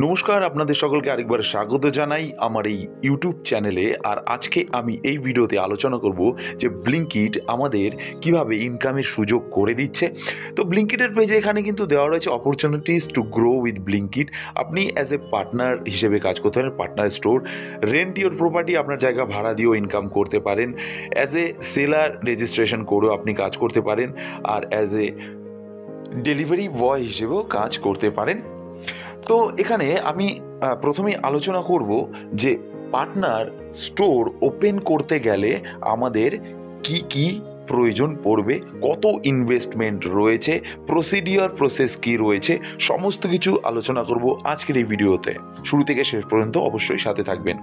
নমস্কার, আপনাদের সকলকে আরেকবার স্বাগত জানাই আমার এই ইউটিউব চ্যানেলে। আর আজকে আমি এই ভিডিওতে আলোচনা করব যে ব্লিঙ্কিট আমাদের কিভাবে ইনকামের সুযোগ করে দিচ্ছে। তো ব্লিঙ্কিটের পেজে এখানে কিন্তু দেওয়া রয়েছে opportunities to grow with Blinkit. আপনি অ্যাজ এ পার্টনার হিসেবে কাজ করতে পারেন, partner store, rent your property, আপনার জায়গা ভাড়া দিয়েও ইনকাম করতে পারেন, অ্যাজ এ সেলার রেজিস্ট্রেশন করেও আপনি কাজ করতে পারেন, আর অ্যাজ এ ডেলিভারি বয় হিসেবেও কাজ করতে পারেন। তো এখানে আমি প্রথমেই আলোচনা করব যে পার্টনার স্টোর ওপেন করতে গেলে আমাদের কি কি প্রয়োজন পড়বে, কত ইনভেস্টমেন্ট রয়েছে, প্রসেস কি রয়েছে, সমস্ত কিছু আলোচনা করব আজকের এই ভিডিওতে। শুরু থেকে শেষ পর্যন্ত অবশ্যই সাথে থাকবেন।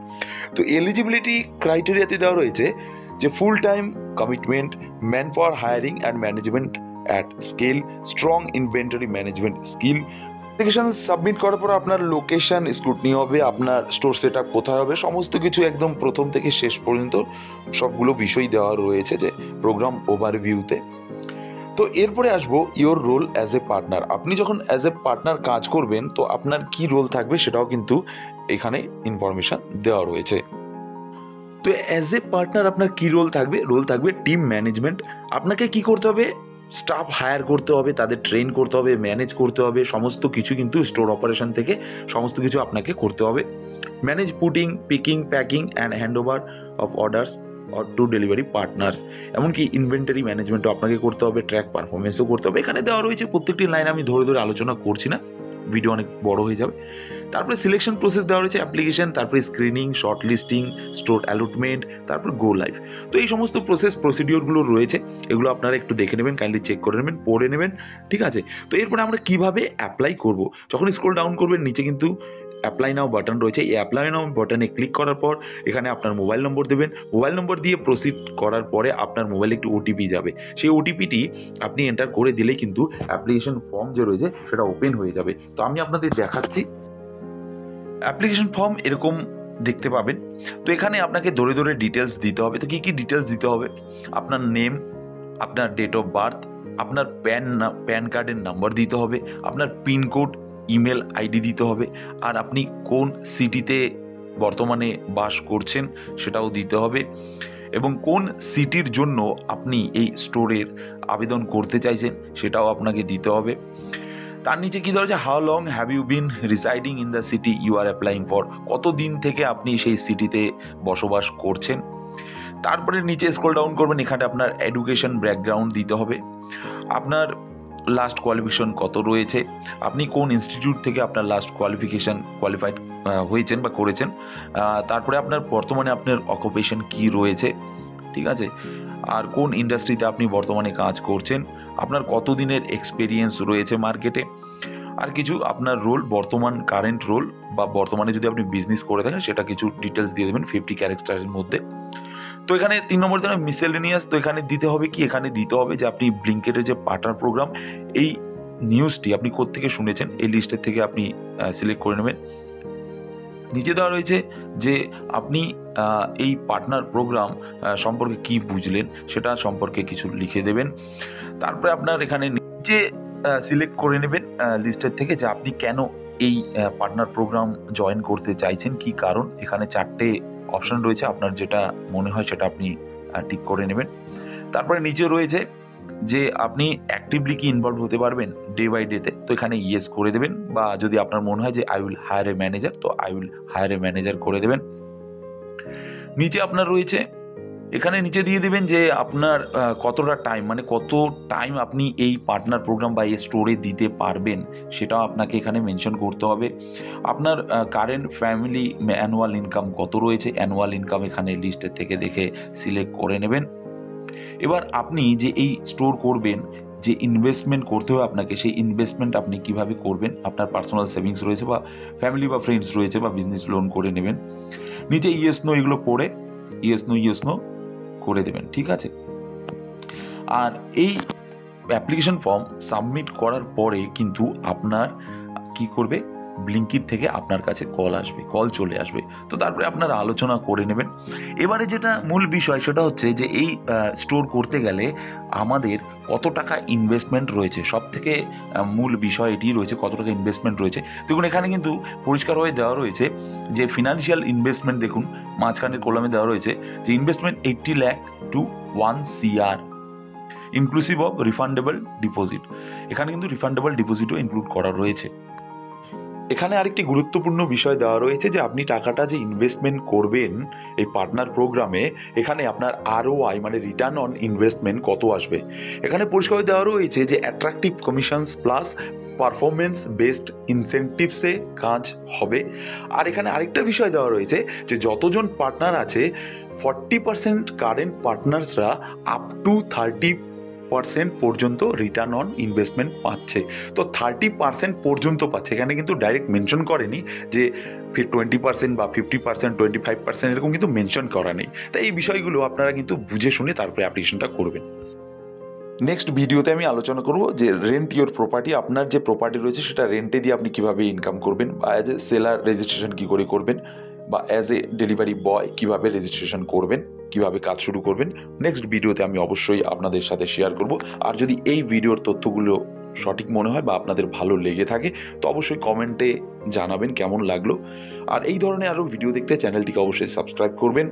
তো এলিজিবিলিটি ক্রাইটেরিয়াতে দেওয়া রয়েছে যে full time commitment, man power hiring and management at scale, strong inventory management skill. Application submit করার পর আপনার লোকেশন স্ক্রুটনি হবে, আপনার স্টোর সেট আপ কোথায় হবে, সমস্ত কিছু একদম প্রথম থেকে শেষ পর্যন্ত সবগুলো বিষয় দেওয়া রয়েছে যে প্রোগ্রাম ওভারভিউতে। তো এরপরে আসবো your role as a partner. আপনি যখন অ্যাজ এ পার্টনার কাজ করবেন তো আপনার কি রোল থাকবে সেটাও কিন্তু এখানে ইনফরমেশন দেওয়া রয়েছে। তো অ্যাজ এ পার্টনার আপনার কি রোল থাকবে? রোল থাকবে টিম ম্যানেজমেন্ট। আপনাকে কি করতে হবে? স্টাফ হায়ার করতে হবে, তাদের ট্রেন করতে হবে, ম্যানেজ করতে হবে, সমস্ত কিছু কিন্তু স্টোর অপারেশন থেকে সমস্ত কিছু আপনাকে করতে হবে। Manage putting, picking, packing and hand over of orders or to delivery partners. এমনকি ইনভেন্টারি ম্যানেজমেন্টও আপনাকে করতে হবে, ট্র্যাক পারফরমেন্সও করতে হবে। এখানে দেওয়া রয়েছে প্রত্যেকটি লাইন, আমি ধরে ধরে আলোচনা করছি না, ভিডিও অনেক বড় হয়ে যাবে। তারপরে সিলেকশন প্রসেস দেওয়া রয়েছে, অ্যাপ্লিকেশন, তারপরে screening, short listing, store allotment, তারপর গো লাইভ। তো এই সমস্ত প্রসিডিওরগুলো রয়েছে, এগুলো আপনারা একটু দেখে নেবেন, কাইন্ডলি চেক করে নেবেন, পড়ে নেবেন, ঠিক আছে? তো এরপরে আমরা কিভাবে অ্যাপ্লাই করব, যখন স্ক্রল ডাউন করবেন নিচে কিন্তু অ্যাপ্লাই নাও বাটন রয়েছে। এই অ্যাপ্লাই নাও বাটনে ক্লিক করার পর এখানে আপনার মোবাইল নম্বর দেবেন। মোবাইল নম্বর দিয়ে প্রসিড করার পরে আপনার মোবাইলে একটি ওটিপি যাবে। সেই ওটিপিটি আপনি এন্টার করে দিলেই কিন্তু অ্যাপ্লিকেশন ফর্ম যে রয়েছে সেটা ওপেন হয়ে যাবে। তো আমি আপনাদের দেখাচ্ছি। অ্যাপ্লিকেশন ফর্ম এরকম দেখতে পাবেন। তো এখানে আপনাকে ধরে ধরে ডিটেলস দিতে হবে। তো কী কী ডিটেলস দিতে হবে? আপনার নেম, আপনার ডেট অফ বার্থ, আপনার প্যান কার্ডের নাম্বার দিতে হবে, আপনার পিনকোড, ইমেল আইডি দিতে হবে, আর আপনি কোন সিটিতে বর্তমানে বাস করছেন সেটাও দিতে হবে, এবং কোন সিটির জন্য আপনি এই স্টোরের আবেদন করতে চাইছেন সেটাও আপনাকে দিতে হবে। তার নিচে কী ধরেছে, how long have you been residing in the city you are applying for, কতদিন থেকে আপনি সেই সিটিতে বসবাস করছেন। তারপরে নিচে স্ক্রল ডাউন করবেন, এখানে আপনার এডুকেশন ব্যাকগ্রাউন্ড দিতে হবে, আপনার লাস্ট কোয়ালিফিকেশন কত রয়েছে, আপনি কোন ইনস্টিটিউট থেকে আপনার লাস্ট কোয়ালিফাইড হয়েছেন বা করেছেন, তারপরে আপনার বর্তমানে আপনার অকুপেশন কি রয়েছে, ঠিক আছে, আর কোন ইন্ডাস্ট্রিতে আপনি বর্তমানে কাজ করছেন, আপনার কতদিনের এক্সপিরিয়েন্স রয়েছে মার্কেটে, আর কিছু আপনার রোল, বর্তমান কারেন্ট রোল, বা বর্তমানে যদি আপনি বিজনেস করে থাকেন সেটা কিছু ডিটেলস দিয়ে দেবেন 50 ক্যারেক্টারের মধ্যে। তো এখানে 3 নম্বর দেওয়া মিসেলেনিয়াস। তো এখানে দিতে হবে কি, এখানে দিতে হবে যে আপনি ব্লিঙ্কিটের যে পার্টনার প্রোগ্রাম, এই নিউজটি আপনি কোত্থেকে শুনেছেন, এই লিস্টের থেকে আপনি সিলেক্ট করে নেবেন। নিচে দেওয়া রয়েছে যে আপনি এই পার্টনার প্রোগ্রাম সম্পর্কে কি বুঝলেন সেটা সম্পর্কে কিছু লিখে দেবেন। তারপরে আপনার এখানে নিচে সিলেক্ট করে নেবেন লিস্টের থেকে যে আপনি কেন এই পার্টনার প্রোগ্রাম জয়েন করতে চাইছেন, কি কারণ। এখানে 4টে অপশন রয়েছে, আপনার যেটা মনে হয় সেটা আপনি টিক করে নেবেন। তারপরে নিচে রয়েছে যে আপনি অ্যাক্টিভলি কি ইনভলভ হতে পারবেন ডে বাই ডেতে, তো এখানে ইয়েস করে দেবেন। বা যদি আপনার মনে হয় যে I will hire a manager, তো I will hire a manager করে দেবেন। নিচে আপনার রয়েছে, এখানে নিচে দিয়ে দেবেন যে আপনার কতটা টাইম, মানে কত টাইম আপনি এই পার্টনার প্রোগ্রাম বা এই স্টোরে দিতে পারবেন সেটাও আপনাকে এখানে মেনশন করতে হবে। আপনার কারেন্ট ফ্যামিলি অ্যানুয়াল ইনকাম কত রয়েছে, অ্যানুয়াল ইনকাম এখানে লিস্টের থেকে দেখে সিলেক্ট করে নেবেন। এবার আপনি যে এই স্টোর করবেন, যে ইনভেস্টমেন্ট করতে হবে আপনাকে, সেই ইনভেস্টমেন্ট আপনি কিভাবে করবেন, আপনার পার্সোনাল সেভিংস রয়েছে বা ফ্যামিলি বা ফ্রেন্ডস রয়েছে বা বিজনেস লোন করে নেবেন। নিচে ইয়েস নো এগুলো পড়ে ইয়েস নো করে দেবেন, ঠিক আছে। আর এই অ্যাপ্লিকেশন ফর্ম সাবমিট করার পরে কিন্তু আপনার কি করবে, ব্লিঙ্কিট থেকে আপনার কাছে কল চলে আসবে। তো তারপরে আপনারা আলোচনা করে নেবেন। এবারে যেটা মূল বিষয় সেটা হচ্ছে যে এই স্টোর করতে গেলে আমাদের কত টাকা ইনভেস্টমেন্ট রয়েছে, সবথেকে মূল বিষয় এটি রয়েছে, কত টাকা ইনভেস্টমেন্ট রয়েছে। দেখুন এখানে কিন্তু পরিষ্কার হয়ে দেওয়া রয়েছে যে ফিনান্সিয়াল ইনভেস্টমেন্ট, দেখুন মাঝখানের কলামে দেওয়া রয়েছে যে investment 80 lakh to 1 CR inclusive of refundable deposit. এখানে কিন্তু রিফান্ডেবল ডিপোজিটও ইনক্লুড করা রয়েছে। এখানে আরেকটি গুরুত্বপূর্ণ বিষয় দেওয়া রয়েছে যে আপনি টাকাটা যে ইনভেস্টমেন্ট করবেন এই পার্টনার প্রোগ্রামে, এখানে আপনার ROI মানে রিটার্ন অন ইনভেস্টমেন্ট কত আসবে। এখানে পরিষ্কার দেওয়া রয়েছে যে attractive commissions plus performance based ইনসেন্টিভসে কাজ হবে। আর এখানে আরেকটা বিষয় দেওয়া রয়েছে যে যতজন পার্টনার আছে 40% কারেন্ট পার্টনার্সরা আপ টু 30% পর্যন্ত রিটার্ন অন ইনভেস্টমেন্ট পাচ্ছে। তো 30% পর্যন্ত পাচ্ছে, এখানে কিন্তু ডাইরেক্ট মেনশন করেনি যে 20% বা 50%, 25% এরকম কিন্তু মেনশন করা নেই। তাই এই বিষয়গুলো আপনারা কিন্তু বুঝে শুনে তারপরে অ্যাপ্লিকেশনটা করবেন। নেক্সট ভিডিওতে আমি আলোচনা করব যে রেন্ট ইওর প্রপার্টি, আপনার যে প্রপার্টি রয়েছে সেটা রেন্টে দিয়ে আপনি কীভাবে ইনকাম করবেন, বা অ্যাজ এ সেলার রেজিস্ট্রেশন কী করে করবেন, বা অ্যাজ এ ডেলিভারি বয় কীভাবে রেজিস্ট্রেশন করবেন, কীভাবে কাজ শুরু করবেন। নেক্সট ভিডিওতে আমি অবশ্যই আপনাদের সাথে শেয়ার করব। আর যদি এই ভিডিওর তথ্যগুলো সঠিক মনে হয় বা আপনাদের ভালো লেগে থাকে তো অবশ্যই কমেন্টে জানাবেন কেমন লাগলো। আর এই ধরনের আরও ভিডিও দেখতে চ্যানেলটিকে অবশ্যই সাবস্ক্রাইব করবেন।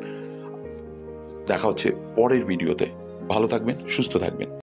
দেখা হচ্ছে পরের ভিডিওতে। ভালো থাকবেন, সুস্থ থাকবেন।